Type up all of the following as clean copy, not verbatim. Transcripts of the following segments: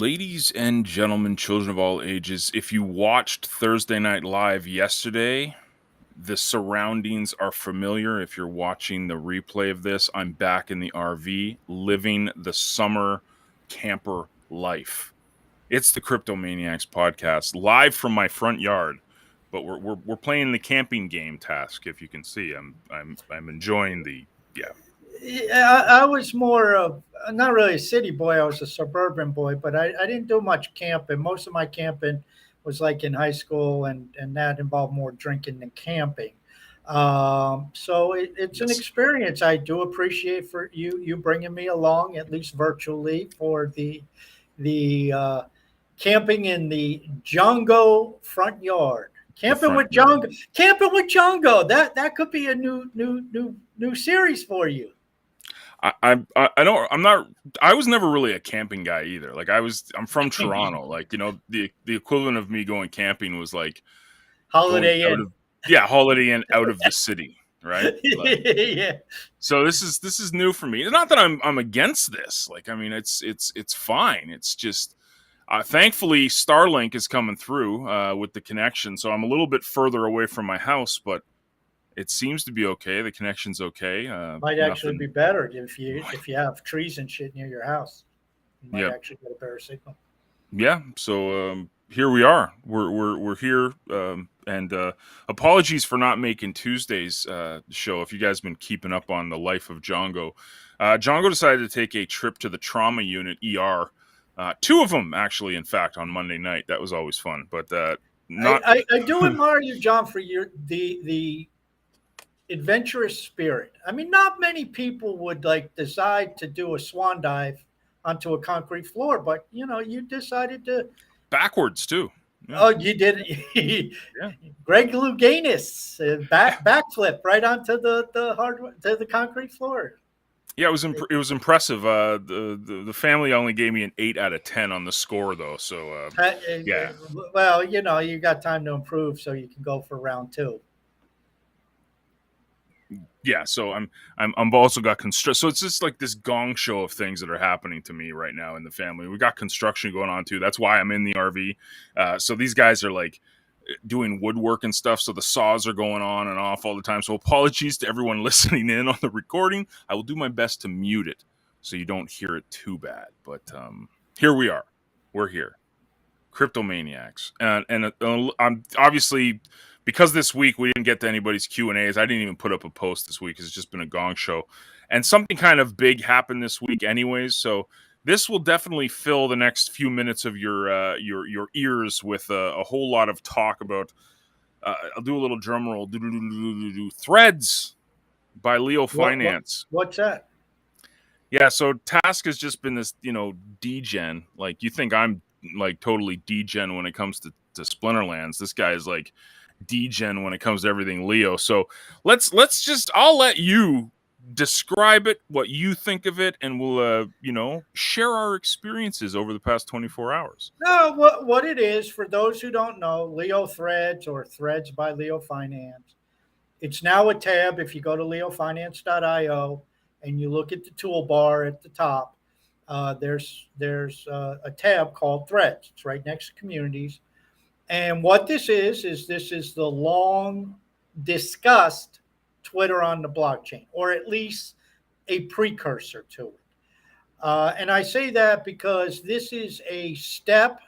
Ladies and gentlemen, children of all ages, if you watched Thursday Night Live yesterday, the surroundings are familiar. If you're watching the replay of this, I'm back in the RV living the summer camper life. It's the CryptoManiacs Podcast, live from my front yard. But we're playing the camping game task. If you can see, I'm enjoying the I was more of not really a city boy. I was a suburban boy, but I didn't do much camping. Most of my camping was like in high school, and that involved more drinking than camping. It's an Yes. experience. I do appreciate for you bringing me along, at least virtually, for the camping in the Django front yard. The front yard. Camping with Django. That could be a new series for you. I don't I'm not I was never really a camping guy either. I'm from Toronto. The equivalent of me going camping was like going Holiday out Inn. of Holiday Inn out of the city, right? Yeah. So this is new for me. Not that I'm against this. It's fine. It's just thankfully Starlink is coming through with the connection. So I'm a little bit further away from my house, but it seems to be okay. The connection's okay. Might actually be Nothing. better if you have trees and shit near your house. You might Yep. actually get a better signal. Yeah, so here we are. We're here, and apologies for not making Tuesday's show. If you guys been keeping up on the life of Django, Django decided to take a trip to the trauma unit ER. Two of them, actually, in fact, on Monday night. That was always fun. But not. I do admire you, John, for the adventurous spirit. I mean, not many people would like decide to do a swan dive onto a concrete floor, but you decided to. Backwards too. Yeah. Oh, you did. Yeah. Greg Louganis backflip right onto the concrete floor. Yeah, it was impressive. The family only gave me an 8 out of 10 on the score though. So yeah. Well, you got time to improve, so you can go for round two. Yeah, so I'm also got construction. So it's just like this gong show of things that are happening to me right now in the family. We got construction going on too. That's why I'm in the RV. So these guys are like doing woodwork and stuff. So the saws are going on and off all the time. So apologies to everyone listening in on the recording. I will do my best to mute it so you don't hear it too bad. But here we are. We're here, CryptoManiacs, and I'm obviously. Because this week we didn't get to anybody's Q&As, I didn't even put up a post this week. It's just been a gong show. And something kind of big happened this week anyways, so this will definitely fill the next few minutes of your ears with a whole lot of talk about, I'll do a little drum roll, Threads by Leo Finance. What's that? Yeah, so Task has just been this, degen. Like, you think I'm, like, totally degen when it comes to Splinterlands. This guy is, like, degen when it comes to everything Leo. So I'll let you describe it, what you think of it, and we'll share our experiences over the past 24 hours. No, what it is, for those who don't know, Leo Threads, or Threads by Leo Finance. It's now a tab. If you go to leofinance.io and you look at the toolbar at the top, there's a tab called Threads. It's right next to Communities. And what this is the long discussed Twitter on the blockchain, or at least a precursor to it. And I say that because this is a step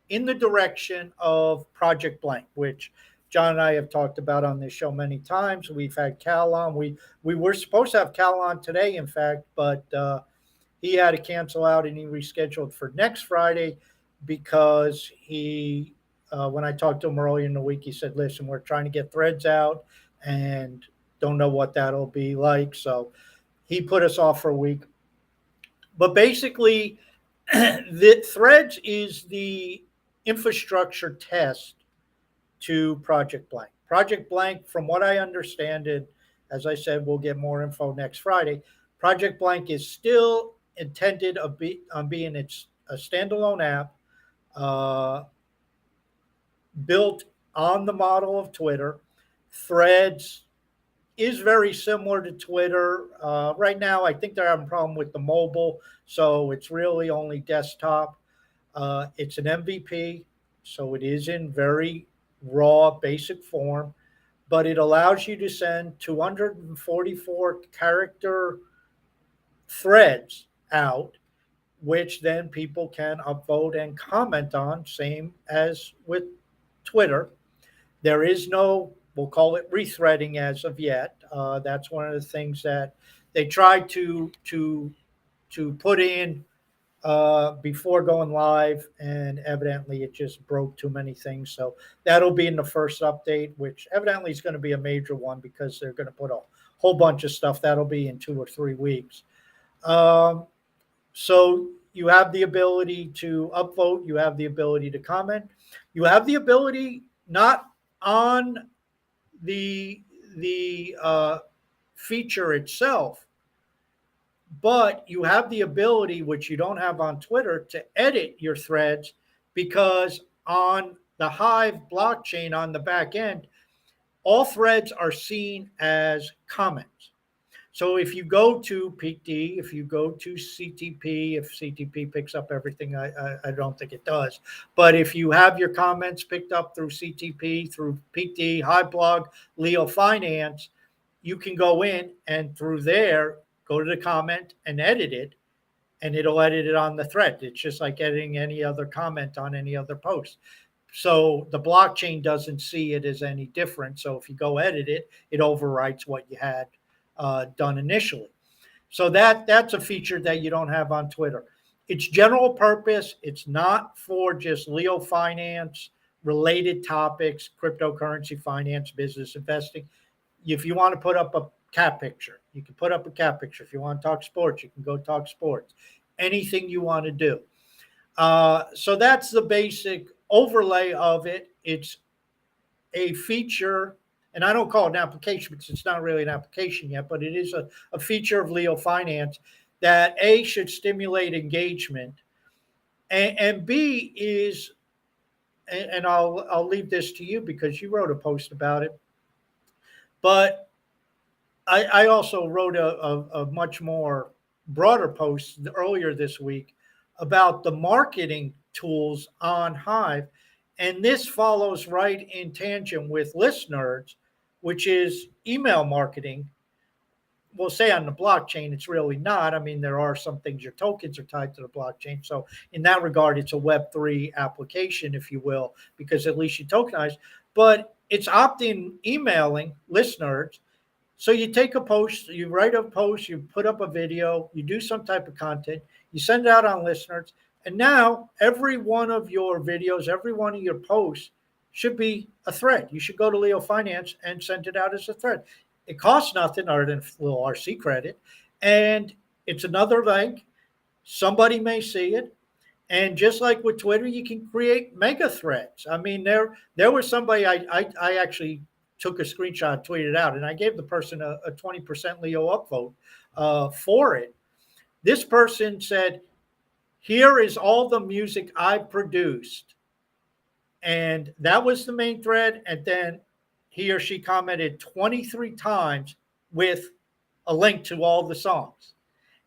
in the direction of Project Blank, which John and I have talked about on this show many times. We've had Cal on. We were supposed to have Cal on today, in fact, but he had to cancel out, and he rescheduled for next Friday because he. When I talked to him earlier in the week, he said, listen, we're trying to get Threads out and don't know what that'll be like. So he put us off for a week. But basically, the Threads is the infrastructure test to Project Blank. Project Blank, from what I understand it, as I said, we'll get more info next Friday. Project Blank is still intended on being a standalone app, built on the model of Twitter. Threads is very similar to Twitter. Right now, I think they're having a problem with the mobile, so it's really only desktop. It's an MVP, so it is in very raw, basic form, but it allows you to send 244 character threads out, which then people can upvote and comment on, same as with Twitter. There is no, we'll call it rethreading as of yet. That's one of the things that they tried to put in before going live, and evidently it just broke too many things. So that'll be in the first update, which evidently is going to be a major one because they're going to put a whole bunch of stuff. That'll be in 2 or 3 weeks. So you have the ability to upvote, you have the ability to comment, you have the ability not on the feature itself, but you have the ability, which you don't have on Twitter, to edit your threads, because on the Hive blockchain on the back end, all threads are seen as comments. So if you go to PD, if you go to CTP, if CTP picks up everything, I don't think it does. But if you have your comments picked up through CTP, through PD, Hiveblog, Leo Finance, you can go in and through there, go to the comment and edit it, and it'll edit it on the thread. It's just like editing any other comment on any other post. So the blockchain doesn't see it as any different. So if you go edit it, it overwrites what you had done initially. So that's a feature that you don't have on Twitter. It's general purpose. It's not for just Leo Finance related topics, cryptocurrency, finance, business, investing. If you want to put up a cat picture, you can put up a cat picture. If you want to talk sports, you can go talk sports. Anything you want to do. So that's the basic overlay of it. It's a feature, and I don't call it an application because it's not really an application yet, but it is a feature of Leo Finance that A, should stimulate engagement, and B is, and I'll leave this to you because you wrote a post about it, but I also wrote a much more broader post earlier this week about the marketing tools on Hive. And this follows right in tangent with ListNerds, which is email marketing. We'll say on the blockchain, it's really not. I mean, there are some things, your tokens are tied to the blockchain. So in that regard, it's a Web3 application, if you will, because at least you tokenize. But it's opt-in emailing ListNerds. So you take a post, you write a post, you put up a video, you do some type of content, you send it out on ListNerds, and now every one of your videos, every one of your posts should be a thread. You should go to Leo Finance and send it out as a thread. It costs nothing other than a little RC credit, and it's another link. Somebody may see it. And just like with Twitter, you can create mega threads. I mean, there was somebody I actually took a screenshot, tweeted out, and I gave the person a 20% Leo upvote for it. This person said, "Here is all the music I've produced." And that was the main thread. And then he or she commented 23 times with a link to all the songs.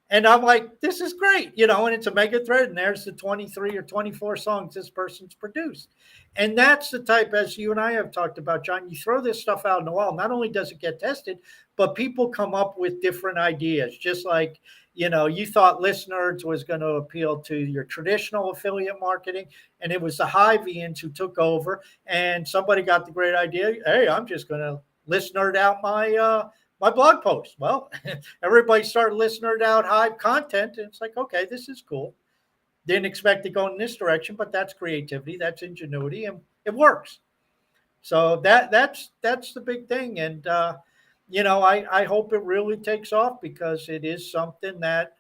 And I'm like, this is great, and it's a mega thread. And there's the 23 or 24 songs this person's produced. And that's the type, as you and I have talked about, John, you throw this stuff out in the wall. Not only does it get tested, but people come up with different ideas. Just like, you thought ListNerds was going to appeal to your traditional affiliate marketing, and it was the Hivians who took over. And somebody got the great idea. Hey, I'm just going to ListNerd out my blog post. Well, everybody started listening out Hive content, and it's like, okay, this is cool. Didn't expect to go in this direction, but that's creativity, that's ingenuity, and it works. So that's the big thing. And I hope it really takes off, because it is something that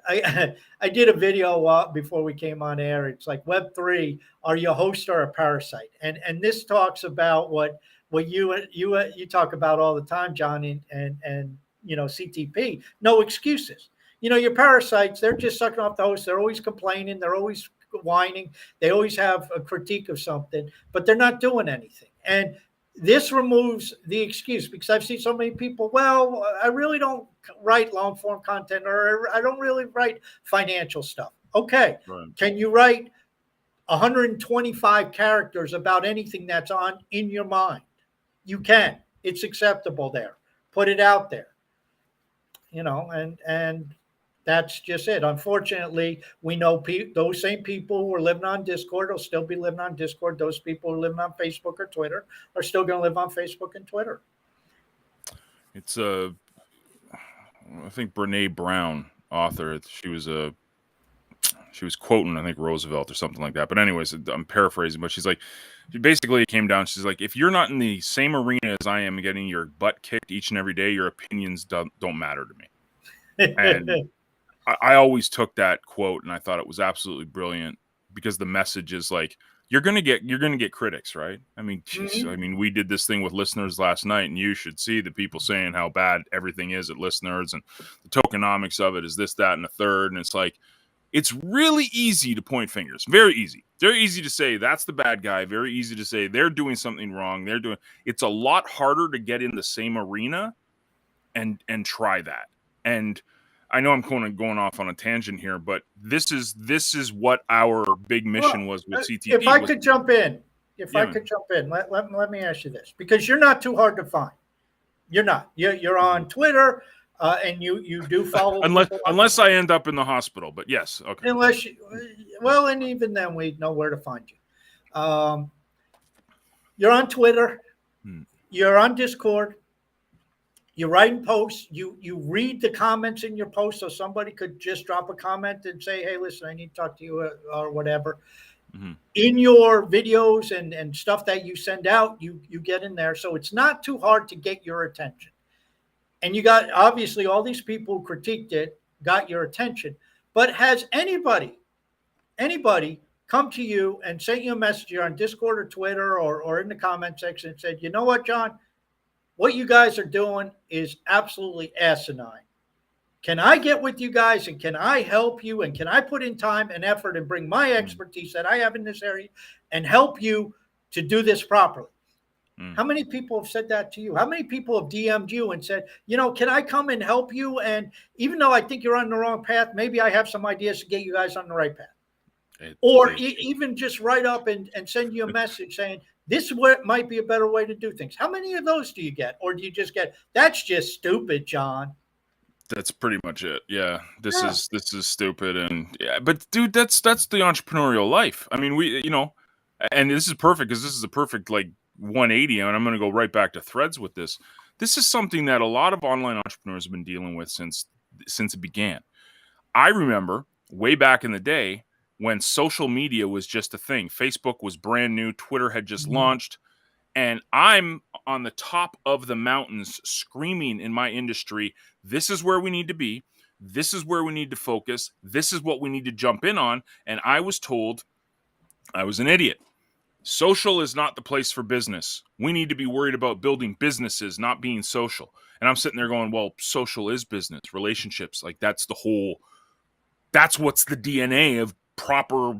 I did a video before we came on air. It's like Web3, are you a host or a parasite? And this talks about what you talk about all the time, John, and CTP. No excuses. Your parasites, they're just sucking off the host. They're always complaining. They're always whining. They always have a critique of something, but they're not doing anything. And this removes the excuse, because I've seen so many people, well, I really don't write long form content, or I don't really write financial stuff. Okay. Right. Can you write 125 characters about anything that's on in your mind? You can. It's acceptable there. Put it out there. And that's just it. Unfortunately, we know those same people who are living on Discord will still be living on Discord. Those people who are living on Facebook or Twitter are still going to live on Facebook and Twitter. It's I think Brene Brown, author. She was quoting, I think, Roosevelt or something like that. But anyways, I'm paraphrasing, but she's like, basically it came down, she's like, if you're not in the same arena as I am getting your butt kicked each and every day, your opinions don't matter to me. And I always took that quote and I thought it was absolutely brilliant, because the message is like, you're gonna get critics, right? I mean, geez, I mean, we did this thing with listeners last night, and you should see the people saying how bad everything is at listeners, and the tokenomics of it is this, that, and the third. And it's like, it's really easy to point fingers. Very easy. Very easy to say that's the bad guy. Very easy to say they're doing something wrong. It's a lot harder to get in the same arena and try that. And I know I'm kind of going off on a tangent here, but this is what our big mission was with CTP. If I could jump in, let me ask you this, because you're not too hard to find. You're not. You're on Twitter. And you do follow unless I end up in the hospital, but yes, okay. And even then we know where to find you. You're on Twitter, you're on Discord, you're writing posts, you read the comments in your post, so somebody could just drop a comment and say, hey, listen, I need to talk to you or whatever. In your videos and stuff that you send out, you get in there, so it's not too hard to get your attention. And you got, obviously, all these people who critiqued it got your attention. But has anybody come to you and sent you a message here on Discord or Twitter or in the comment section and said, you know what, John, what you guys are doing is absolutely asinine. Can I get with you guys and can I help you? And can I put in time and effort and bring my expertise that I have in this area and help you to do this properly? How many people have said that to you? How many people have DM'd you and said, can I come and help you? And even though I think you're on the wrong path, maybe I have some ideas to get you guys on the right path. Even just write up and send you a message saying, this might be a better way to do things. How many of those do you get? Or do you just get, that's just stupid, John? That's pretty much it. Yeah. This is stupid. And yeah, but dude, that's the entrepreneurial life. I mean, and this is perfect, because this is a perfect 180, and I'm going to go right back to Threads with this. This is something that a lot of online entrepreneurs have been dealing with since it began. I remember way back in the day when social media was just a thing. Facebook was brand new. Twitter had just launched. And I'm on the top of the mountains screaming in my industry, this is where we need to be. This is where we need to focus. This is what we need to jump in on. And I was told I was an idiot. Social is not the place for business. We need to be worried about building businesses, not being social. And I'm sitting there going, well, social is business, relationships. That's what's the DNA of proper,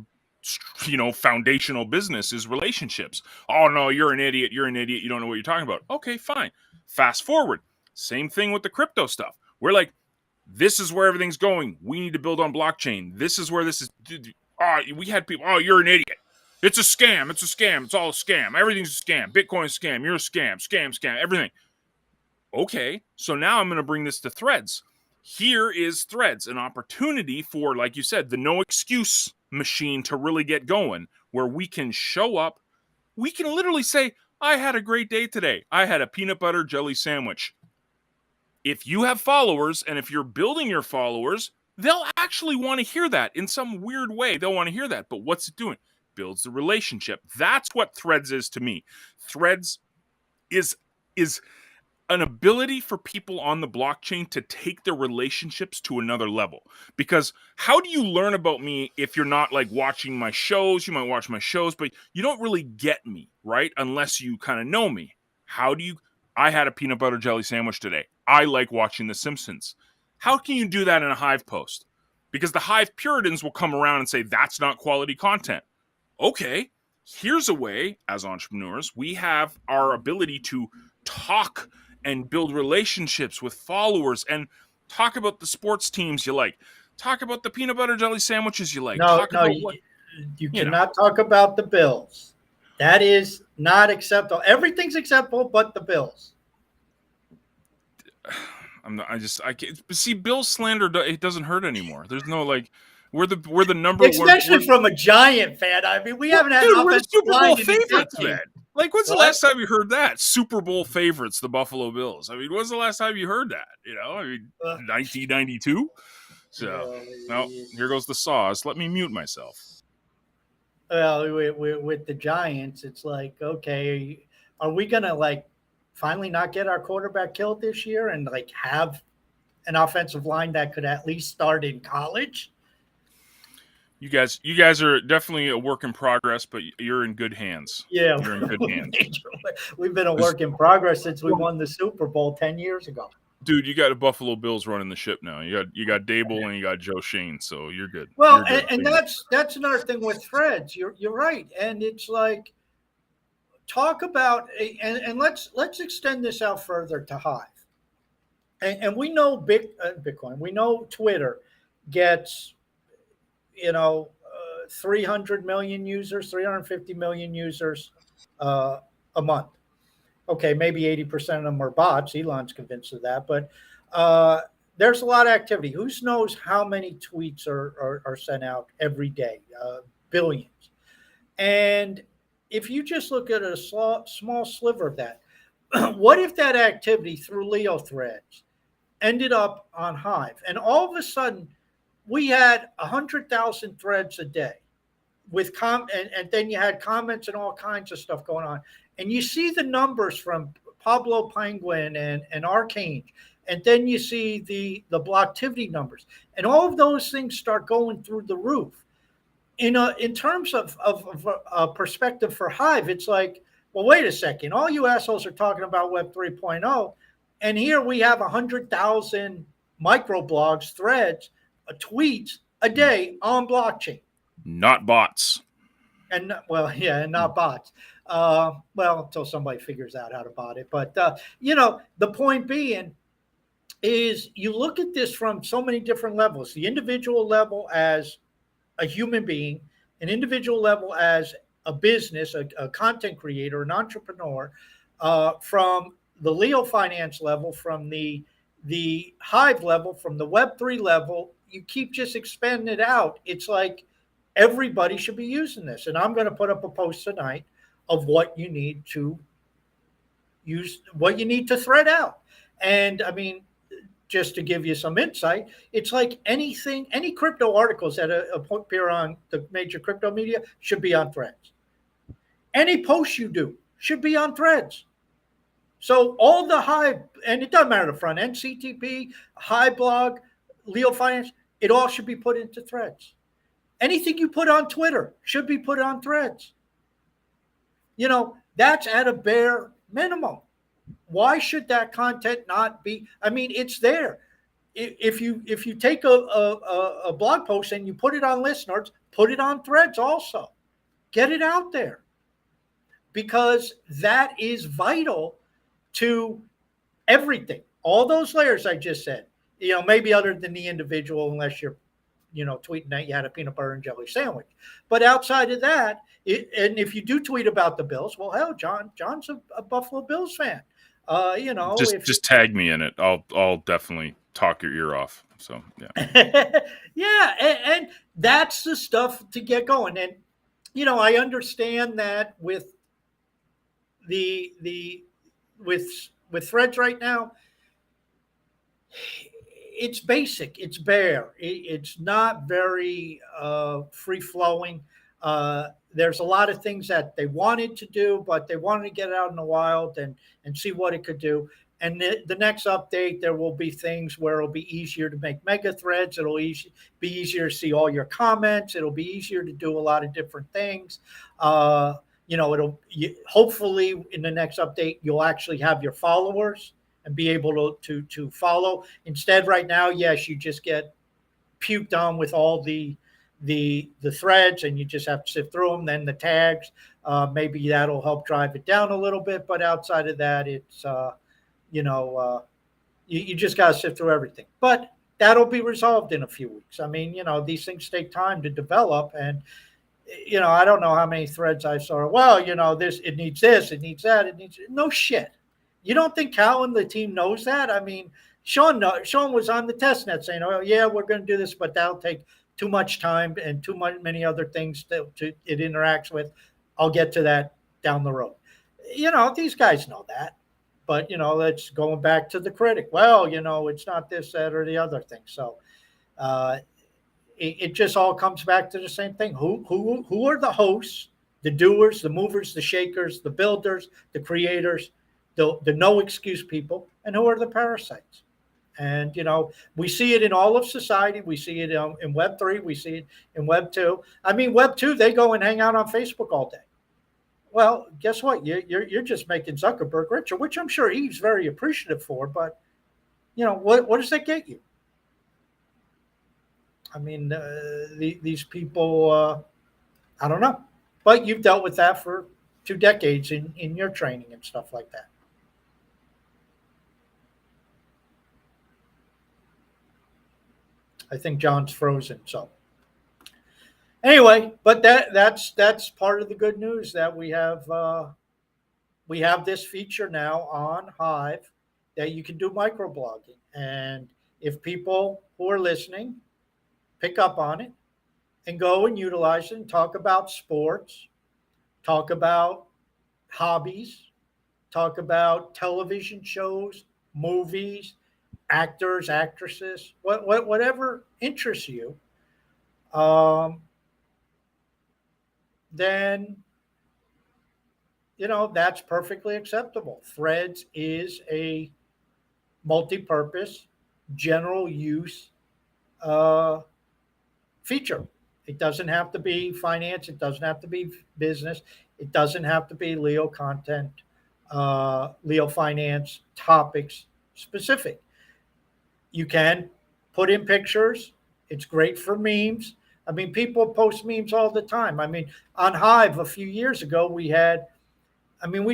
foundational business is relationships. Oh, no, you're an idiot. You don't know what you're talking about. Okay, fine. Fast forward. Same thing with the crypto stuff. We're like, this is where everything's going. We need to build on blockchain. This is where this is. We had people, you're an idiot. It's a scam. It's all a scam. Everything's a scam. Bitcoin's a scam. You're a scam, everything. Okay, so now I'm going to bring this to Threads. Here is Threads, an opportunity for, like you said, the no excuse machine to really get going, where we can show up. We can literally say, I had a great day today. I had a peanut butter jelly sandwich. If you have followers, and if you're building your followers, they'll actually want to hear that in some weird way. They'll want to hear that. But what's it doing? Builds the relationship. That's what Threads is to me. Threads is an ability for people on the blockchain to take their relationships to another level. Because how do you learn about me if you're not watching my shows? You might watch my shows, but you don't really get me, right? Unless you kind of know me. I had a peanut butter jelly sandwich today. I like watching The Simpsons. How can you do that in a Hive post? Because the Hive Puritans will come around and say, that's not quality content. Okay, here's a way, as entrepreneurs, we have our ability to talk and build relationships with followers and talk about the sports teams you like. Talk about the peanut butter jelly sandwiches you like. No, Talk no, about what you you know. cannot talk about the Bills. That is not acceptable. Everything's acceptable but the Bills. I'm not. I can't. But see, Bill slander. It doesn't hurt anymore. There's no like. We're the number one. Especially from a Giant fan. I mean, we haven't had an Dude, we're the offensive Super Bowl line in a favorites, man. decade. Like, when's the What? last time you heard that? Super Bowl favorites, the Buffalo Bills. I mean, when's the last time you heard that? You know, I mean, 1992. So, well, here goes the sauce. Let me mute myself. Well, with the Giants, it's like, okay, are we gonna like finally not get our quarterback killed this year and like have an offensive line that could at least start in college? You guys are definitely a work in progress, but you're in good hands. Yeah, You're in good hands. We've been a work in progress since we won the Super Bowl 10 years ago. Dude, you got a Buffalo Bills running the ship now. You got Dable and you got Joe Shane, so you're good. Well, you're good. and that's another thing with threads. You're right, and it's like talk about and let's extend this out further to Hive, and we know Bitcoin. We know Twitter gets 300 million users, 350 million users a month. Okay, maybe 80% of them are bots. Elon's convinced of that, but there's a lot of activity. Who knows how many tweets are sent out every day? Billions. And if you just look at a small sliver of that, what if that activity through Leo threads ended up on Hive, and all of a sudden we had 100,000 threads a day with and then you had comments and all kinds of stuff going on, and you see the numbers from Pablo Penguin and Arcane, and then you see the blocktivity numbers, and all of those things start going through the roof. In terms of a perspective for Hive, it's like, well, wait a second, all you assholes are talking about Web 3.0, and here we have 100,000 microblogs, threads, tweets a day on blockchain. Not bots. And not bots. Well, until somebody figures out how to bot it. But the point being is you look at this from so many different levels. The individual level as a human being, an individual level as a business, a content creator, an entrepreneur, from the Leo finance level, from the Hive level, from the Web3 level. You keep just expanding it out. It's like everybody should be using this. And I'm going to put up a post tonight of what you need to use, what you need to thread out. And I mean, just to give you some insight, it's like anything, any crypto articles that appear on the major crypto media should be on threads. Any post you do should be on threads. So all the Hive, and it doesn't matter the front end, CTP, Hive blog, Leo Finance, it all should be put into threads. Anything you put on Twitter should be put on threads. That's at a bare minimum. Why should that content not be? I mean, it's there. If you take a blog post and you put it on Listeners, put it on threads also. Get it out there. Because that is vital to everything. All those layers I just said. Maybe other than the individual, unless you're, tweeting that you had a peanut butter and jelly sandwich. But outside of that, and if you do tweet about the Bills, well, hell, John's a Buffalo Bills fan. Just tag me in it. I'll definitely talk your ear off. So yeah, yeah, and that's the stuff to get going. And I understand that with with threads right now, it's basic, it's bare, it's not very free flowing. There's a lot of things that they wanted to do, but they wanted to get it out in the wild and see what it could do. And the next update, there will be things where it'll be easier to make mega threads. It'll be easier to see all your comments. It'll be easier to do a lot of different things. Hopefully in the next update, you'll actually have your followers and be able to follow. Instead, right now, yes, you just get puked on with all the threads, and you just have to sift through them. Then the tags, maybe that'll help drive it down a little bit. But outside of that, it's you just got to sift through everything. But that'll be resolved in a few weeks. I mean, these things take time to develop, and I don't know how many threads I saw. Well, it needs this, it needs that, it needs no shit. You don't think Cal and the team knows that? I mean, Sean was on the test net saying, "Oh yeah, we're going to do this, but that'll take too much time and many other things that it interacts with. I'll get to that down the road." These guys know that, but that's going back to the critic. Well, it's not this, that, or the other thing. So it just all comes back to the same thing. Who are the hosts, the doers, the movers, the shakers, the builders, the creators, the no excuse people, and who are the parasites? And, we see it in all of society. We see it in Web3. We see it in Web2. I mean, Web2, they go and hang out on Facebook all day. Well, guess what? You're just making Zuckerberg richer, which I'm sure Eve's very appreciative for. But, what does that get you? I mean, these people, I don't know. But you've dealt with that for 2 decades in your training and stuff like that. I think John's frozen. So anyway, but that's part of the good news, that we have this feature now on Hive that you can do microblogging. And if people who are listening pick up on it and go and utilize it and talk about sports, talk about hobbies, talk about television shows, movies, actors, actresses, whatever interests you, then that's perfectly acceptable. Threads is a multi-purpose, general use feature. It doesn't have to be finance. It doesn't have to be business. It doesn't have to be Leo content, Leo finance topics specific. You can put in pictures. It's great for memes. I mean, people post memes all the time. I mean, on Hive a few years ago, we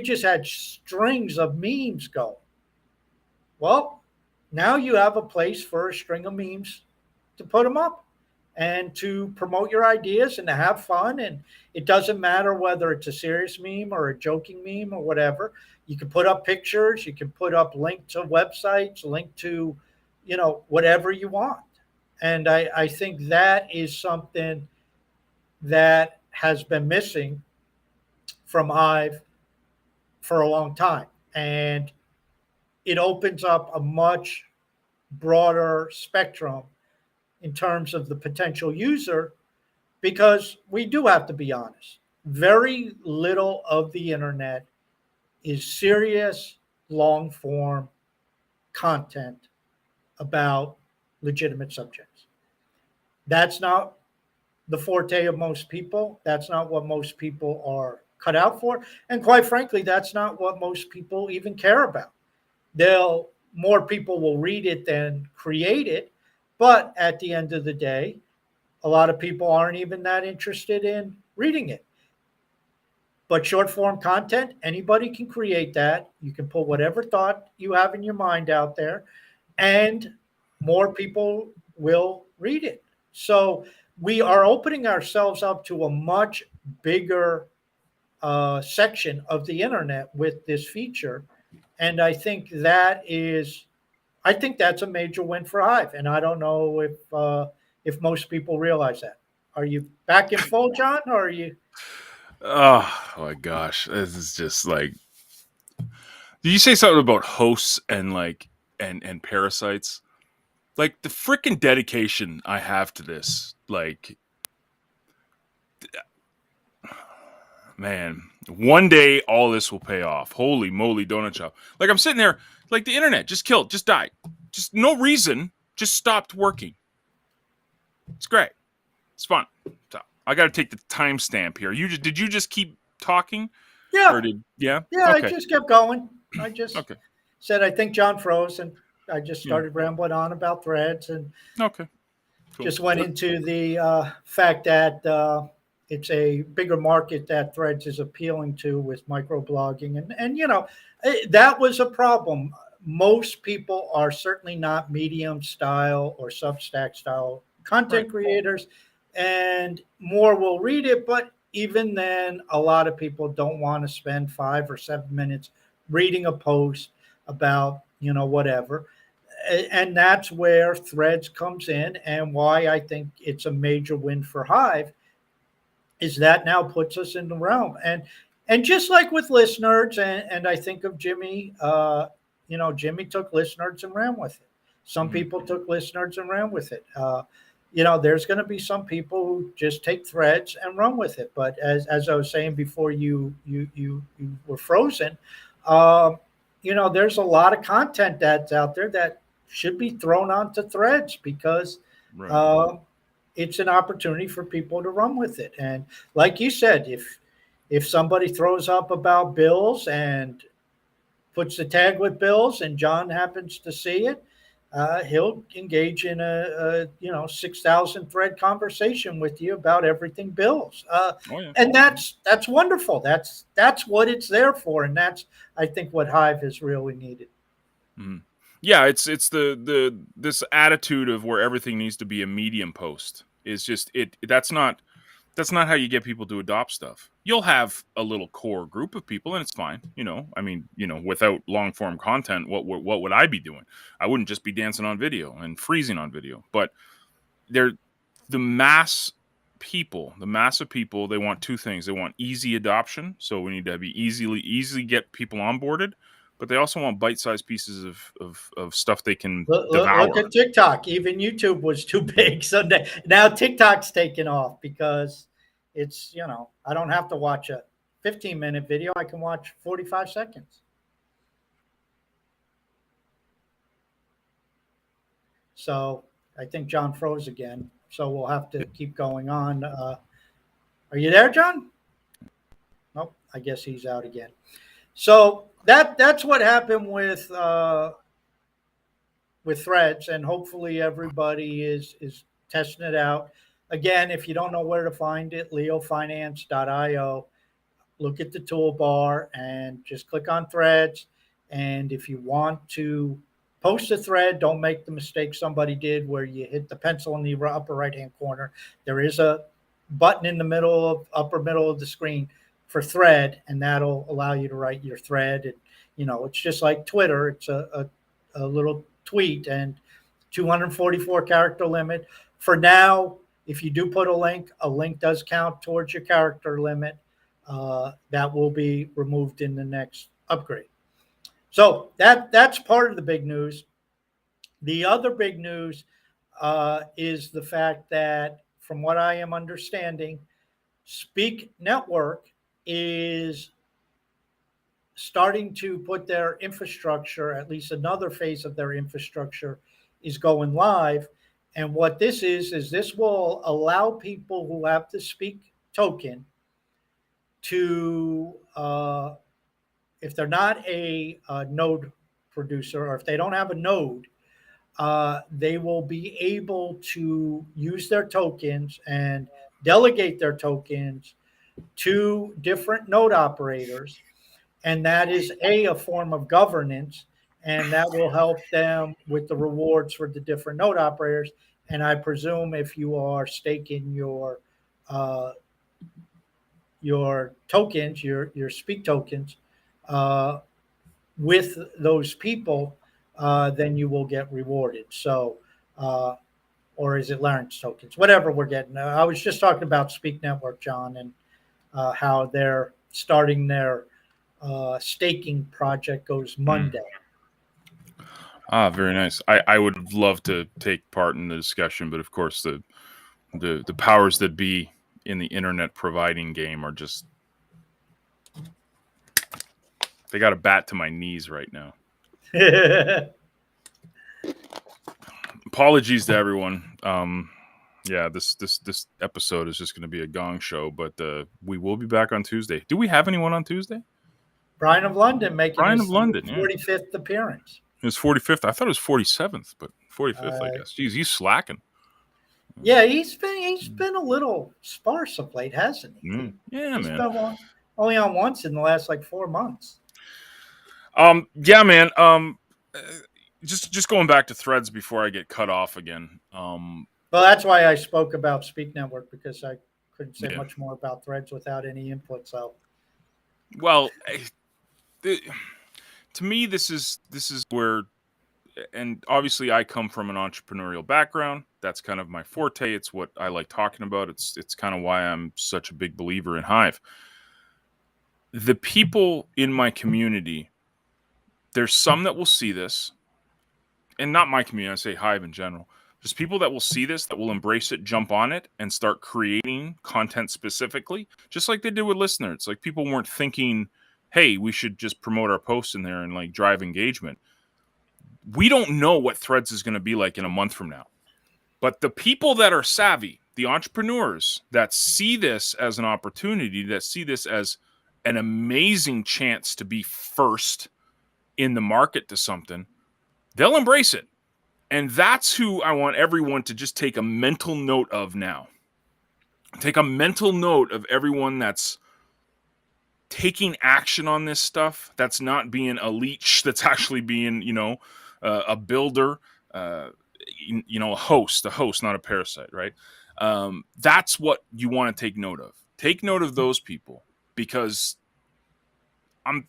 just had strings of memes going. Well, now you have a place for a string of memes to put them up and to promote your ideas and to have fun. And it doesn't matter whether it's a serious meme or a joking meme or whatever. You can put up pictures. You can put up links to websites, link to whatever you want. And I think that is something that has been missing from Hive for a long time. And it opens up a much broader spectrum in terms of the potential user, because we do have to be honest. Very little of the internet is serious, long form content about legitimate subjects. That's not the forte of most people. That's not what most people are cut out for. And quite frankly, that's not what most people even care about. More people will read it than create it. But at the end of the day, a lot of people aren't even that interested in reading it. But short form content, anybody can create that. You can put whatever thought you have in your mind out there, and more people will read it. So we are opening ourselves up to a much bigger section of the internet with this feature. And I think that's a major win for Hive. And I don't know if most people realize that. Are you back in full, John, or are you? Oh my gosh. This is just like, did you say something about hosts and and parasites? Like, the freaking dedication I have to this, man, one day all this will pay off. Holy moly, donut shop. Like, I'm sitting there, like, the internet just killed, just died. Just no reason, just stopped working. It's great. It's fun. So I got to take the timestamp here. Did you just keep talking? Yeah. Yeah? Yeah, Okay. I just kept going. I just Okay. said, I think John froze, and I just started rambling on about threads, and Okay. Cool. Just went into the fact that it's a bigger market that Threads is appealing to with microblogging. And that was a problem most people are certainly not Medium style or Substack style content creators, and more will read it. But even then, a lot of people don't want to spend 5 or 7 minutes reading a post about, whatever. And that's where Threads comes in, and why I think it's a major win for Hive is that now puts us in the realm. And just like with List Nerds, and I think of Jimmy, Jimmy took List Nerds and ran with it. Some people took List Nerds and ran with it. There's going to be some people who just take Threads and run with it. But as I was saying before, you were frozen. There's a lot of content that's out there that should be thrown onto Threads because it's an opportunity for people to run with it. And like you said, if somebody throws up about bills and puts the tag with bills and John happens to see it, he'll engage in a 6,000 thread conversation with you about everything bills. And that's wonderful. That's what it's there for. And that's, I think, what Hive has really needed. Mm-hmm. Yeah, it's this attitude of where everything needs to be a Medium post is just that's not how you get people to adopt stuff. You'll have a little core group of people, and it's fine. Without long form content, what would I be doing? I wouldn't just be dancing on video and freezing on video. But the massive people, they want two things. They want easy adoption, so we need to be easily get people onboarded. But they also want bite-sized pieces of stuff they can devour. Look at TikTok. Even YouTube was too big. So now TikTok's taken off because it's, I don't have to watch a 15-minute video. I can watch 45 seconds. So I think John froze again. So we'll have to keep going on. Are you there, John? Nope. I guess he's out again. So that's what happened with Threads, and hopefully everybody is testing it out. Again, if you don't know where to find it, leofinance.io. Look at the toolbar and just click on Threads. And if you want to post a thread, don't make the mistake somebody did where you hit the pencil in the upper right-hand corner. There is a button in the upper middle of the screen for thread, and that'll allow you to write your thread. And it's just like Twitter. It's a little tweet and 244 character limit. For now, if you do put a link does count towards your character limit. That will be removed in the next upgrade. So that's part of the big news. The other big news is the fact that, from what I am understanding, Speak Network is starting to put their infrastructure, at least another phase of their infrastructure, is going live. And what this is this will allow people who have the Speak token to, if they're not a node producer, or if they don't have a node, they will be able to use their tokens and delegate their tokens to different node operators. And that is a form of governance, and that will help them with the rewards for the different node operators. And I presume if you are staking your tokens, your Speak tokens, with those people, then you will get rewarded. So, or is it Larynx tokens? Whatever we're getting. I was just talking about Speak Network, John, and how they're starting their staking project goes Monday. Very nice. I would love to take part in the discussion, but of course the powers that be in the internet providing game are just, they got a bat to my knees right now. Apologies to everyone. This episode is just going to be a gong show, but we will be back on Tuesday. Do we have anyone on Tuesday? Brian of London making his 45th appearance. His 45th. I thought it was 47th, but 45th, I guess. Jeez, he's slacking. Yeah, he's been a little sparse of late, hasn't he? Yeah, he's man. Been only on once in the last 4 months. Yeah, man. just going back to threads before I get cut off again. Well, that's why I spoke about Speak Network, because I couldn't say Yeah. much more about threads without any input. So, Well, to me, this is where, and obviously, I come from an entrepreneurial background. That's kind of my forte. It's what I like talking about. It's kind of why I'm such a big believer in Hive. The people in my community, there's some that will see this, and not my community, I say Hive in general. There's people that will see this, that will embrace it, jump on it, and start creating content specifically, just like they did with Listener. It's like people weren't thinking, hey, we should just promote our posts in there and like drive engagement. We don't know what Threads is going to be like in a month from now. But the people that are savvy, the entrepreneurs that see this as an opportunity, that see this as an amazing chance to be first in the market to something, they'll embrace it. And that's who I want everyone to just take a mental note of now. Take a mental note of everyone that's taking action on this stuff, that's not being a leech, that's actually being, a builder, a host, not a parasite, right? That's what you want to take note of. Take note of those people, because I'm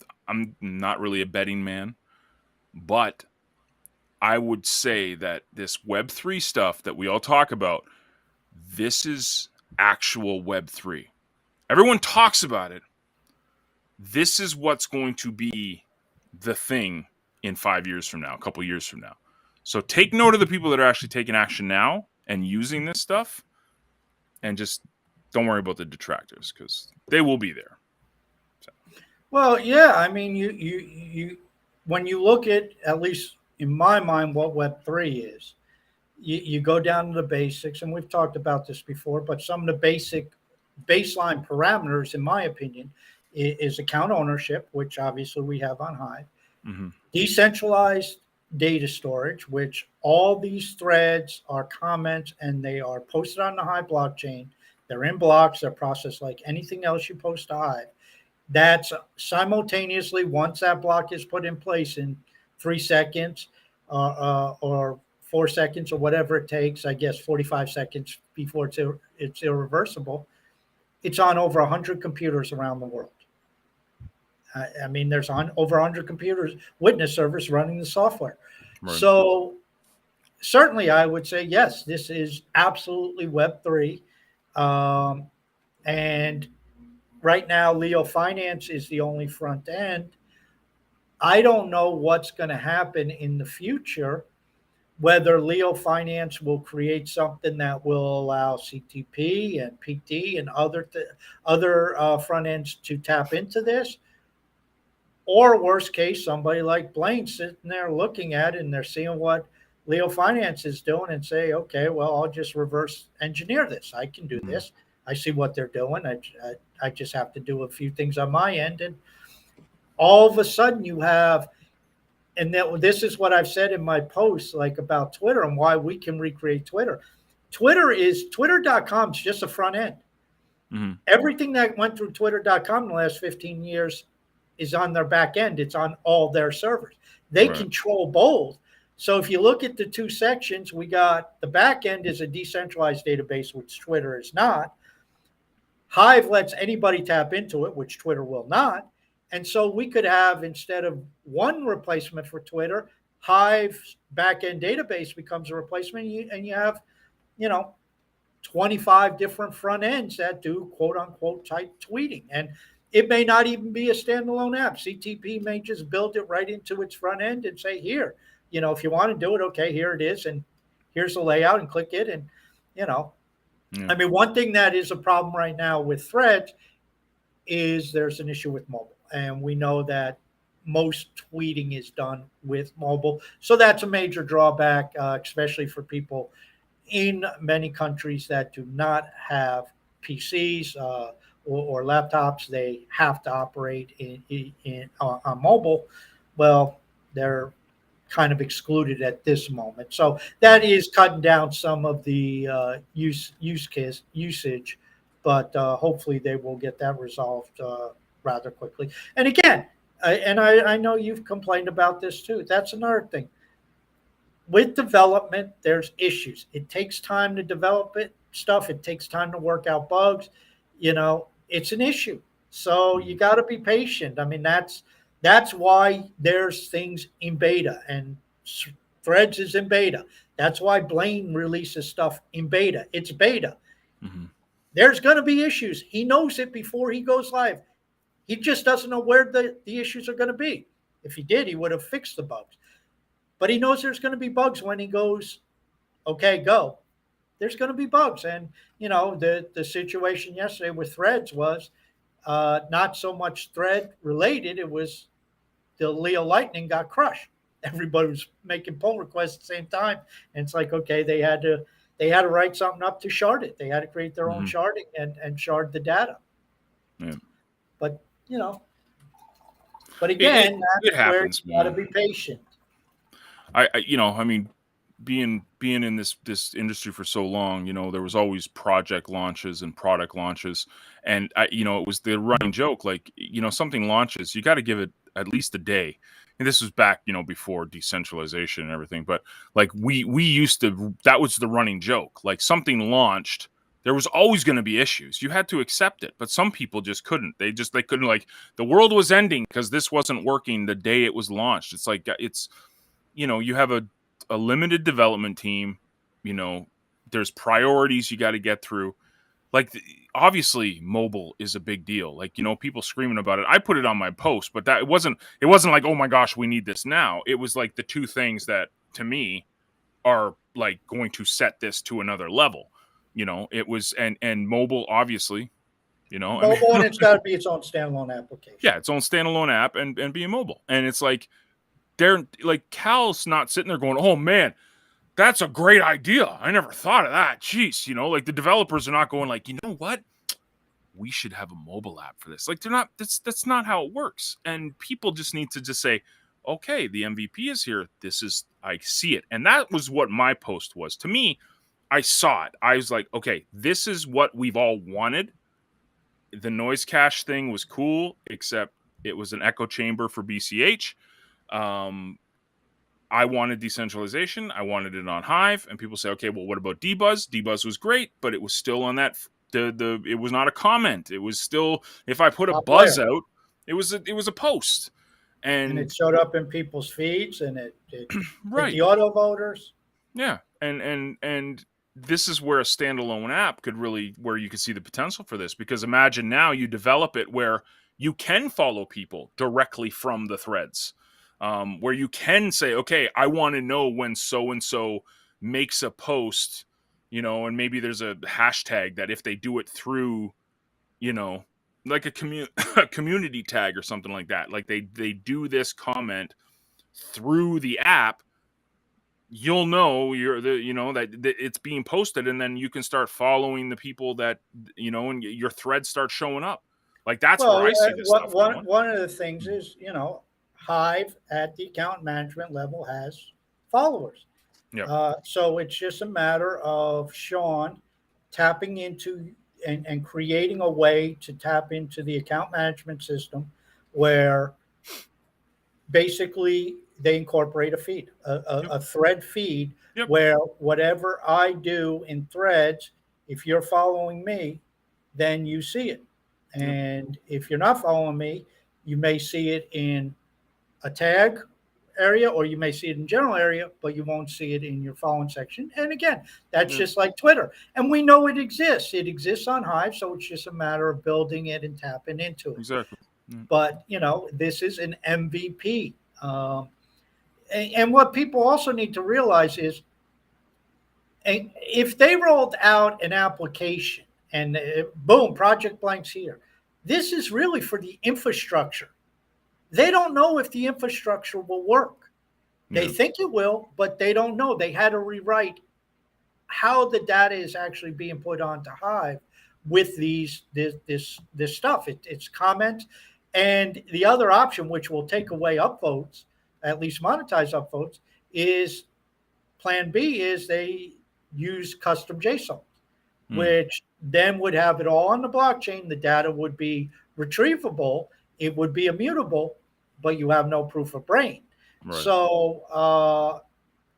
not really a betting man, but I would say that this Web3 stuff that we all talk about, this is actual Web3. Everyone talks about it. This is what's going to be the thing in 5 years from now, a couple years from now. So take note of the people that are actually taking action now and using this stuff, and just don't worry about the detractors, because they will be there. So. well, yeah, I mean, you when you look at least in my mind, what Web3 is, you go down to the basics, and we've talked about this before, but some of the basic baseline parameters, in my opinion, is account ownership, which obviously we have on Hive, decentralized data storage, which all these threads are comments and they are posted on the Hive blockchain. They're in blocks, they're processed like anything else you post to Hive. That's simultaneously, once that block is put in place in 3 seconds or 4 seconds or whatever it takes, I guess 45 seconds before it's irreversible, it's on over 100 computers around the world. I mean, there's over 100 computers, witness servers running the software. Right. So certainly I would say, yes, this is absolutely Web3. And right now, Leo Finance is the only front end. I don't know what's going to happen in the future, whether Leo Finance will create something that will allow CTP and PT and other front ends to tap into this. Or worst case, somebody like Blaine sitting there looking at it and they're seeing what Leo Finance is doing and say, okay, well, I'll just reverse engineer this. I can do this. I see what they're doing. I just have to do a few things on my end. And all of a sudden you have, and this is what I've said in my posts, like about Twitter and why we can recreate Twitter. Twitter.com is just a front end. Mm-hmm. Everything that went through Twitter.com in the last 15 years is on their back end. It's on all their servers. They control both. So if you look at the two sections, we got the back end is a decentralized database, which Twitter is not. Hive lets anybody tap into it, which Twitter will not. And so we could have, instead of one replacement for Twitter, Hive's back-end database becomes a replacement, and you have, 25 different front ends that do quote-unquote type tweeting. And it may not even be a standalone app. CTP may just build it right into its front end and say, here, if you want to do it, okay, here it is, and here's the layout, and click it. And, I mean, one thing that is a problem right now with Threads is there's an issue with mobile. And we know that most tweeting is done with mobile. So that's a major drawback, especially for people in many countries that do not have PCs or laptops. They have to operate on mobile. Well, they're kind of excluded at this moment. So that is cutting down some of the usage, but hopefully they will get that resolved rather quickly. And again, I know you've complained about this too. That's another thing. With development, there's issues. It takes time to develop stuff. It takes time to work out bugs. It's an issue. So you got to be patient. I mean, that's why there's things in beta and Threads is in beta. That's why Blaine releases stuff in beta. It's beta. Mm-hmm. There's going to be issues. He knows it before he goes live. He just doesn't know where the issues are going to be. If he did, he would have fixed the bugs. But he knows there's going to be bugs when he goes, okay, go. There's going to be bugs. And, the situation yesterday with Threads was not so much thread related. It was the Leo Lightning got crushed. Everybody was making pull requests at the same time. And it's like, okay, they had to write something up to shard it. They had to create their own sharding and shard the data. Yeah. But, again, it happens, where you got to be patient. I mean, being in this industry for so long, there was always project launches and product launches, and it was the running joke, like, something launches, you got to give it at least a day. And this was back, before decentralization and everything, but like we used to, that was the running joke. Like, something launched, there was always going to be issues. You had to accept it, but some people just couldn't. They couldn't, like, the world was ending because this wasn't working the day it was launched. It's like, you have a limited development team, there's priorities you got to get through. Like, obviously mobile is a big deal. Like, people screaming about it. I put it on my post, but it wasn't like, oh my gosh, we need this now. It was like the two things that to me are like going to set this to another level. It was, and mobile, obviously, mobile, and it's got to be its own standalone application. Yeah, its own standalone app and being mobile. And it's like, they're like, Cal's not sitting there going, oh man, that's a great idea. I never thought of that. Jeez, like, the developers are not going like, you know what? We should have a mobile app for this. Like, they're not, that's not how it works. And people just need to just say, okay, the MVP is here. I see it. And that was what my post was. To me, I saw it. I was like, okay, this is what we've all wanted. The noise cache thing was cool, except it was an echo chamber for BCH. I wanted decentralization. I wanted it on Hive, and people say, okay, well, what about Dbuzz? Dbuzz was great, but it was still on that. It was not a comment. It was still, if I put a buzz out, it was a post, and it showed up in people's feeds, and it right, the auto voters. Yeah, and this is where a standalone app could really, where you could see the potential for this, because imagine now you develop it where you can follow people directly from the threads. Where you can say, okay, I want to know when so-and-so makes a post, and maybe there's a hashtag that if they do it through, like a community tag or something like that, like they do this comment through the app, you'll know that it's being posted, and then you can start following the people that, and your thread starts showing up. Like, that's where I see this stuff going. One of the things is, Hive at the account management level has followers. Yeah. So it's just a matter of Sean tapping into and creating a way to tap into the account management system where basically they incorporate a feed, a thread feed, where whatever I do in threads, if you're following me, then you see it. And if you're not following me, you may see it in a tag area, or you may see it in general area, but you won't see it in your following section. And again, that's just like Twitter. And we know it exists. It exists on Hive, so it's just a matter of building it and tapping into it. Exactly. But, this is an MVP. And what people also need to realize is, if they rolled out an application and boom, Project Blank's here, this is really for the infrastructure. They don't know if the infrastructure will work. They think it will, but they don't know. They had to rewrite how the data is actually being put onto Hive with this stuff. It's comments. And the other option, which will take away upvotes, at least monetize upvotes, is plan B is they use custom JSON, which then would have it all on the blockchain. The data would be retrievable. It would be immutable, but you have no proof of brain. Right. So,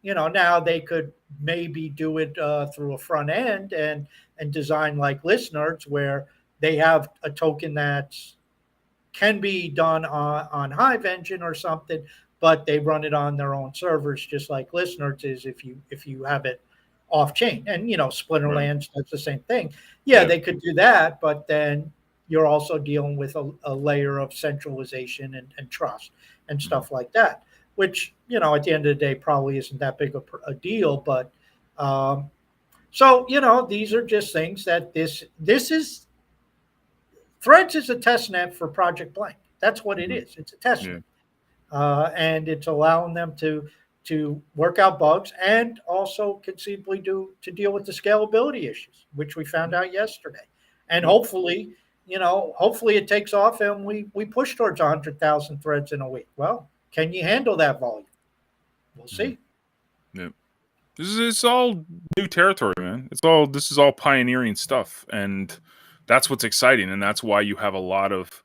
now they could maybe do it through a front end and design like listeners where they have a token that's can be done on Hive Engine or something, but they run it on their own servers, just like listeners is if you have it off chain. And Right. Splinterlands does the same thing. Yeah, Yeah. they could do that, but then you're also dealing with a layer of centralization and trust and Mhm. stuff like that, which at the end of the day probably isn't that big a deal. But so these are just things that this is Threads is a test net for Project Blank. That's what it Mhm. is. It's a test Yeah. net, and it's allowing them to work out bugs and also conceivably to deal with the scalability issues, which we found out yesterday. And Yep. hopefully it takes off and we push towards 100,000 threads in a week. Well, can you handle that volume? We'll Mhm. see. Yep. It's all new territory, man. This is all pioneering stuff, and that's what's exciting, and that's why you have a lot of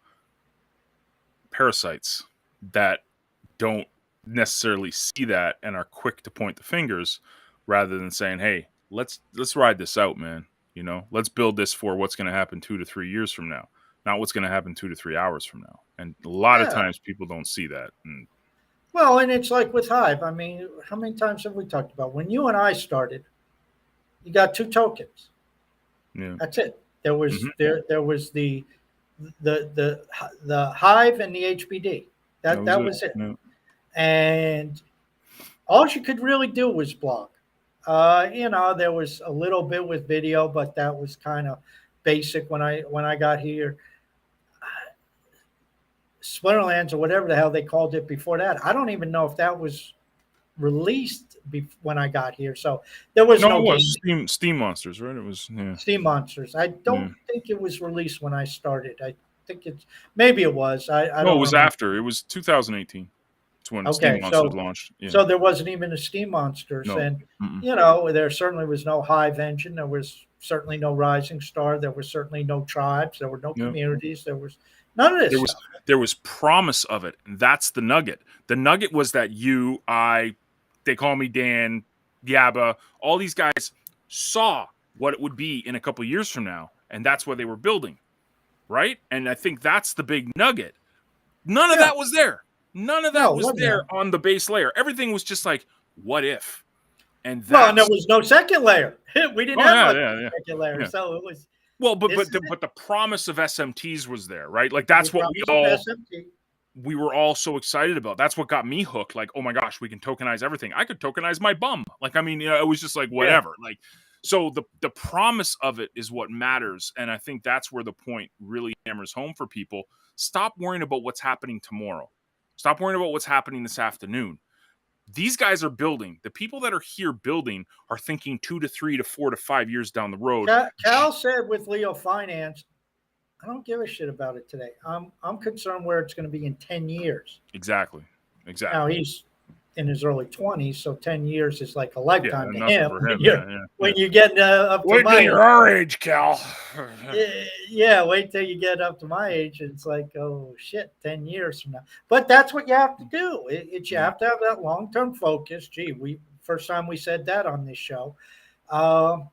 parasites that don't necessarily see that and are quick to point the fingers rather than saying, "Hey, let's ride this out, man. Let's build this for what's going to happen 2 to 3 years from now, not what's going to happen 2 to 3 hours from now." And a lot of Yeah. times people don't see that. And Well, and it's like with Hive. I mean, how many times have we talked about when you and I started? You got two tokens. yeah. That's it. There was Mhm. there was the the Hive and the HBD. That was That it. was it. Yeah. And all you could really do was blog. There was a little bit with video, but that was kind of basic when I got here. Splinterlands or whatever the hell they called it before that. I don't even know if that was released when I got here. So there was No, no it was game. Steam Monsters, right? It was, yeah. Steam Monsters. I Yeah. don't think it was released when I started. I think maybe it was. I No, it don't was remember. after. It was 2018. It's when Steam Okay, Monsters so launched. Yeah. so there wasn't even a Steam Monsters, No. and Mm-mm. there certainly was no Hive engine. There was certainly no Rising Star. There was certainly no tribes. There were no Yeah. communities. There was none of this There was stuff. there was promise of it. And that's the nugget. The nugget was that they call me Dan, Yabba, all these guys saw what it would be in a couple of years from now, and that's what they were building, right? And I think that's the big nugget. None of Yeah, that was there. None of that no, it was wasn't there there. on the base layer. Everything was just like, what if? And Well, and there that's was no second layer. We didn't oh have yeah, much yeah, yeah. second layer, Yeah. so it was. Well, but This but is the, it. but the promise of SMTs was there, right? Like The that's what promise of SMT. we were all so excited about. That's what got me hooked. Like, oh my gosh, we can tokenize everything. I could tokenize my bum. Like, I mean, it was just like Yeah. whatever. Like, so the promise of it is what matters, and I think that's where the point really hammers home for people. Stop worrying about what's happening tomorrow. Stop worrying about what's happening this afternoon. These guys are building. The people that are here building are thinking 2 to 3 to 4 to 5 years down the road. Cal said with Leo Finance, I don't give a shit about it today. I'm concerned where it's going to be in 10 years. Exactly. Now Exactly. he's in his early 20s, so 10 years is like a Yeah, lifetime to nothing him for when him. you're Yeah, yeah, when yeah. you get up to Wait my till age. you're our age, Cal. Yeah, wait till you get up to my age. It's like, oh shit, 10 years from now. But that's what you have to do. You have to have that long-term focus. Gee, we first time we said that on this show. And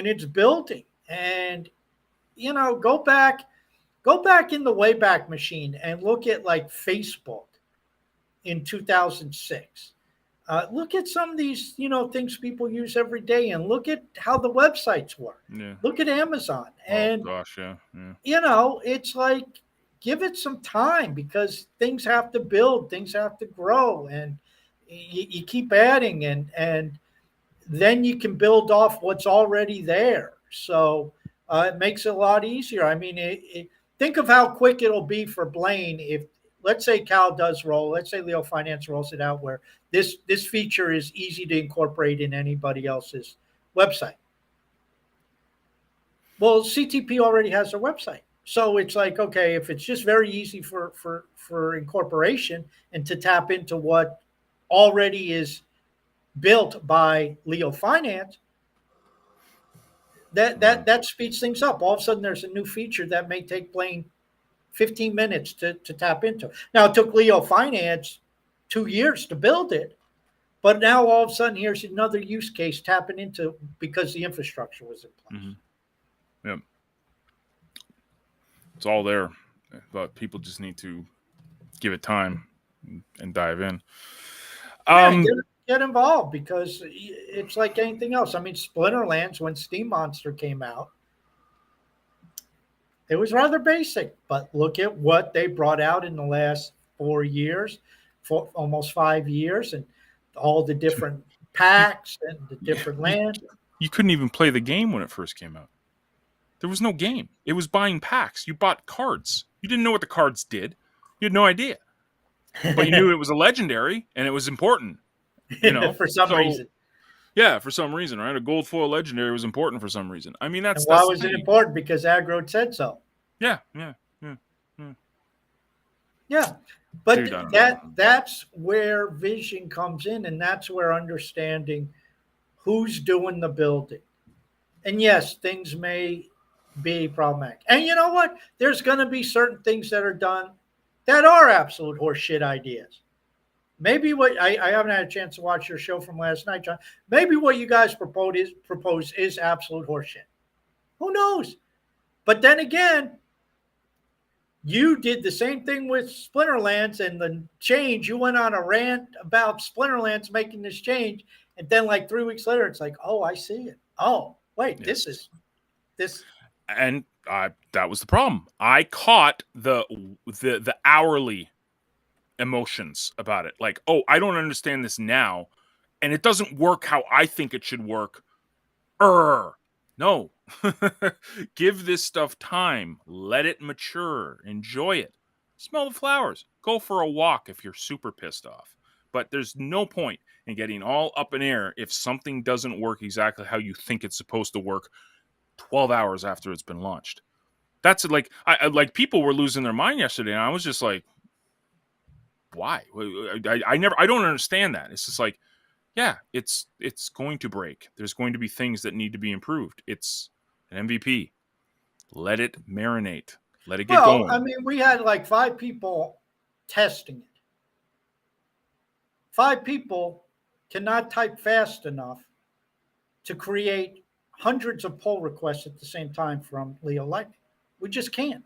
it's building. And go back in the Wayback Machine and look at like Facebook in 2006. Look at some of these, things people use every day, and look at how the websites work. Yeah. Look at Amazon, Oh and gosh, yeah, yeah. it's like give it some time because things have to build, things have to grow, and you keep adding, and then you can build off what's already there. So it makes it a lot easier. I mean, think of how quick it'll be for Blaine if, let's say, Cal does roll. Let's say Leo Finance rolls it out where this feature is easy to incorporate in anybody else's website. Well, CTP already has their website. So it's like, okay, if it's just very easy for incorporation and to tap into what already is built by Leo Finance, that speeds things up. All of a sudden, there's a new feature that may take Blaine 15 minutes to tap into. Now, it took Leo Finance 2 years to build it, but now all of a sudden here's another use case tapping into because the infrastructure was in place. Mm-hmm. Yep. It's all there, but people just need to give it time and dive in. Get involved, because it's like anything else. I mean, Splinterlands, when Steam Monster came out, it was rather basic, but look at what they brought out in the last 4 years, for almost 5 years, and all the different packs and the different lands. You couldn't even play the game when it first came out. There was no game. It was buying packs. You bought cards. You didn't know what the cards did. You had no idea. But you knew it was a legendary and it was important. For some reason. Yeah, for some reason, right? A gold foil legendary was important for some reason. I mean, and why was it important? Because aggro said so. Yeah. But dude, that's where vision comes in, and that's where understanding who's doing the building. And yes, things may be problematic. And you know what? There's going to be certain things that are done that are absolute horseshit ideas. Maybe what I haven't had a chance to watch your show from last night, John. Maybe what you guys propose is absolute horseshit. Who knows? But then again, you did the same thing with Splinterlands and the change. You went on a rant about Splinterlands making this change, and then like 3 weeks later, it's like, oh, I see it. Oh, wait, yes. this. And that was the problem. I caught the hourly emotions about it. Like, oh, I don't understand this now, and it doesn't work how I think it should work. No. Give this stuff time. Let it mature. Enjoy it. Smell the flowers. Go for a walk if you're super pissed off. But there's no point in getting all up in air if something doesn't work exactly how you think it's supposed to work 12 hours after it's been launched. That's like, like people were losing their mind yesterday, and I was just like, why? I don't understand that. It's just like, yeah, it's going to break. There's going to be things that need to be improved. It's an MVP. Let it marinate. Let it get going. I mean, we had like 5 people testing it. 5 people cannot type fast enough to create hundreds of pull requests at the same time from Leo Lightning. We just can't.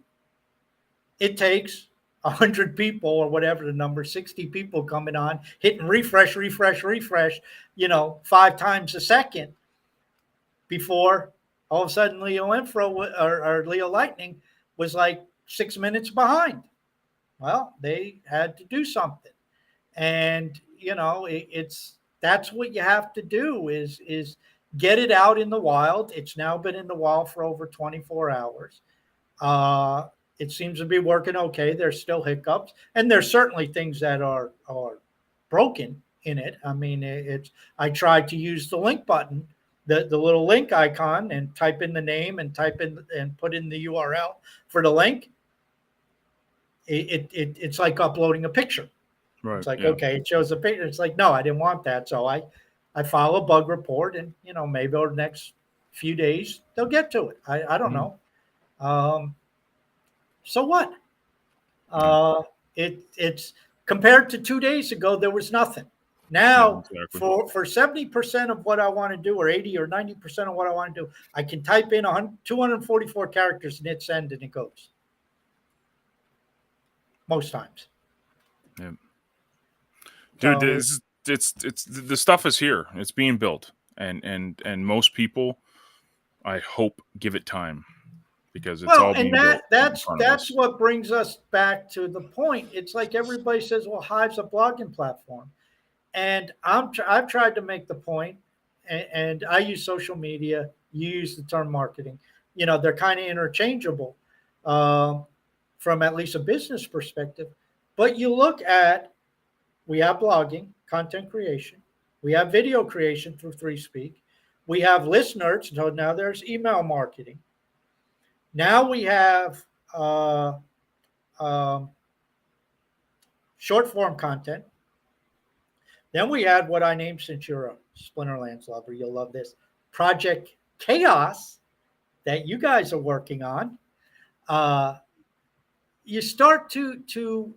It takes 100 people or whatever the number, 60 people coming on, hitting refresh, 5 times a second before all of a sudden Leo Infra or Leo Lightning was like 6 minutes behind. Well, they had to do something. And, that's what you have to do is get it out in the wild. It's now been in the wild for over 24 hours. It seems to be working okay. There's still hiccups, and there's certainly things that are broken in it. I mean, I tried to use the link button, the little link icon, and type in the name and put in the URL for the link. It's like uploading a picture. Right. It's like, okay, it shows a picture. It's like, no, I didn't want that. So I file a bug report, and maybe over the next few days they'll get to it. I don't know. So what? It's compared to 2 days ago, there was nothing. Now, for 70% of what I want to do, or 80 or 90% of what I want to do, I can type in 244 characters and hit send, and it goes. Most times. Yeah. Dude, it's the stuff is here. It's being built, and most people, I hope, give it time. Because it's all being built. That's what brings us back to the point. It's like everybody says, well, Hive's a blogging platform. And I've tried to make the point, and I use social media, you use the term marketing. They're kind of interchangeable from at least a business perspective. But you look at, we have blogging, content creation. We have video creation through 3Speak. We have listeners. So now there's email marketing. Now we have short form content. Then we had what I named, since you're a Splinterlands lover, you'll love this, Project Chaos, that you guys are working on. you start to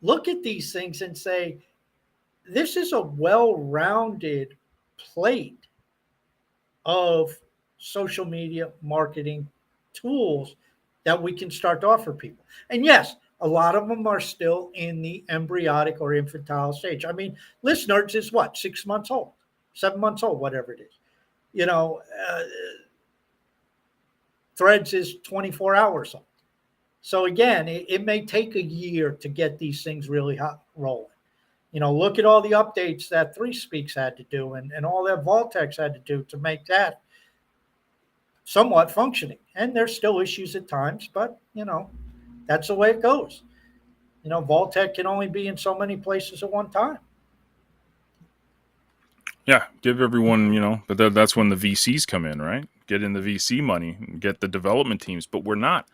look at these things and say, this is a well-rounded plate of social media marketing tools that we can start to offer people. And yes, a lot of them are still in the embryonic or infantile stage. I mean, Listeners is what, 6 months old, 7 months old, whatever it is. You know, Threads is 24 hours old. So again, it may take a year to get these things really hot rolling. You know, look at all the updates that Three Speaks had to do and all that Voltex had to do to make that somewhat functioning. And there's still issues at times, but, you know, that's the way it goes. You know, Voltec can only be in so many places at one time. Yeah, give everyone, you know, but that's when the VCs come in, right? Get in the VC money and get the development teams, but we're not.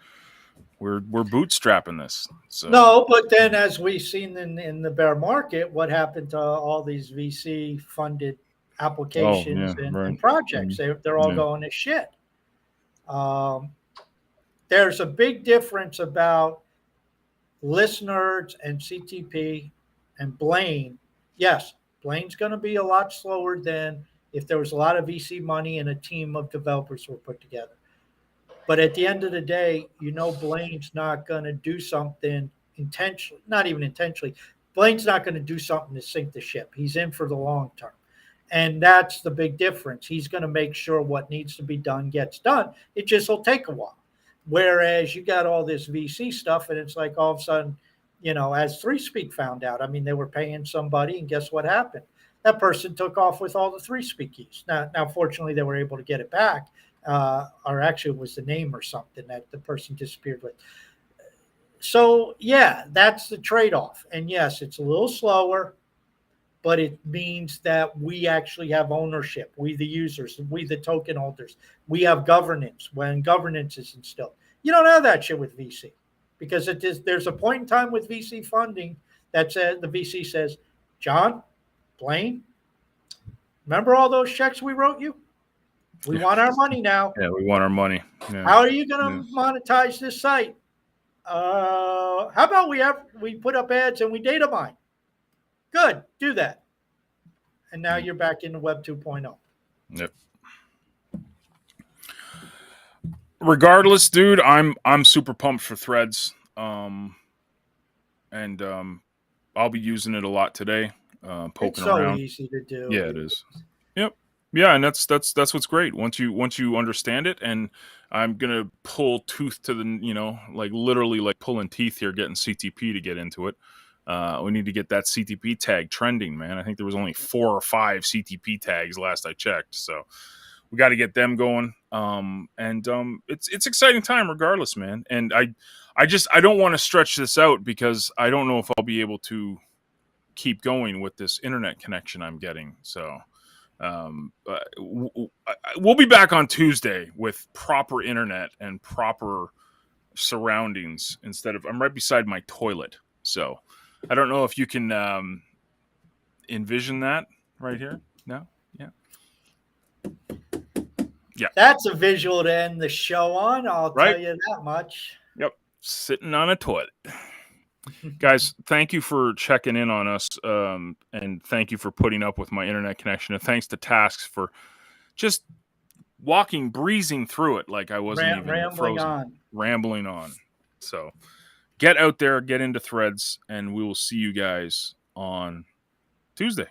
We're bootstrapping this. So. No, but then as we've seen in the bear market, what happened to all these VC funded applications and projects? They're all going to shit. There's a big difference about Listeners and CTP and Blaine. Yes, Blaine's going to be a lot slower than if there was a lot of VC money and a team of developers were put together. But at the end of the day, you know, Blaine's not going to do something intentionally, not even intentionally. Blaine's not going to do something to sink the ship. He's in for the long term. And that's the big difference. He's going to make sure what needs to be done gets done. It just will take a while. Whereas you got all this VC stuff, and it's like all of a sudden, you know, as Three Speak found out, I mean, they were paying somebody, and guess what happened? That person took off with all the Three Speak keys. Now, fortunately, they were able to get it back, or actually it was the name or something that the person disappeared with. So, yeah, that's the trade-off. And yes, it's a little slower, but it means that we actually have ownership. We, the users, we, the token holders, we have governance when governance is instilled. You don't have that shit with VC because there's a point in time with VC funding that says the VC says, John, Blaine, remember all those checks we wrote you? We want our money now. Yeah, we want our money. Yeah. How are you going to monetize this site? How about we put up ads and we data mine? Good, do that. And now you're back in the Web 2.0. Yep. Regardless, dude, I'm super pumped for Threads. And I'll be using it a lot today. Poking around. It's so easy to do. Yeah, it is. Yep. Yeah, and that's what's great. Once you understand it, and I'm gonna pull tooth to the, you know, like literally like pulling teeth here, getting CTP to get into it. We need to get that CTP tag trending, man. I think there was only 4 or 5 CTP tags last I checked, so we got to get them going. It's exciting time regardless, man. And I don't want to stretch this out because I don't know if I'll be able to keep going with this internet connection I'm getting. So we'll be back on Tuesday with proper internet and proper surroundings instead of I'm right beside my toilet. So I don't know if you can envision that right here. No? Yeah. Yeah. That's a visual to end the show on. I'll tell you that much. Yep. Sitting on a toilet. Guys, thank you for checking in on us. And thank you for putting up with my internet connection. And thanks to Tasks for just breezing through it like I wasn't even frozen. Rambling on. So get out there, get into Threads, and we will see you guys on Tuesday.